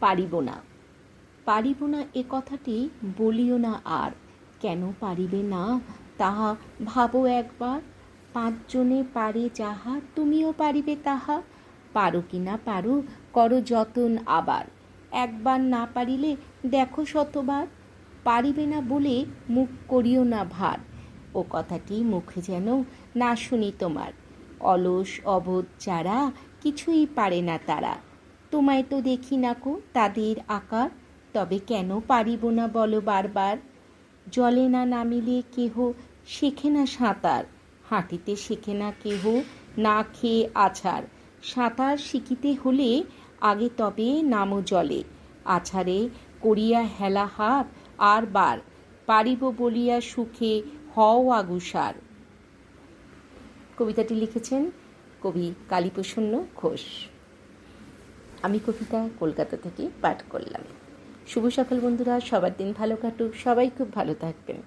পারিব না। পারিব না এ কথাটি বলিও না আর, কেন পারিবে না তাহা ভাবো একবার। পাঁচজনে পারে যাহা তুমিও পারিবে তাহা, পারো কি না পারো করো যতন আবার। একবার না পারিলে দেখো শতবার, পারিবে না বলে মুখ করিও না ভার। ও কথাটি মুখে যেন না শুনি তোমার। অলস অবোধ যারা কিছুই পারে না তারা, তোমায় তো দেখি না কো তাদের আকার, তবে কেন পারিব না বলো বারবার। জলে না নামিলে কেহ শেখে না সাঁতার, হাঁটিতে শেখে না কেহ না খেয়ে আছাড়। সাঁতার শিখিতে হলে আগে তবে নামো জলে, আছাড়ে করিয়া হেলা হাত আর বার। পারিব বলিয়া সুখে হও আগুসার। কবিতাটি লিখেছেন কবি কালীপ্রসন্ন ঘোষ। আমি কবিতা কলকাতা থেকে পাঠ করলাম। শুভ সকাল বন্ধুরা, সবার দিন ভালো কাটুক, সবাই খুব ভালো থাকবেন।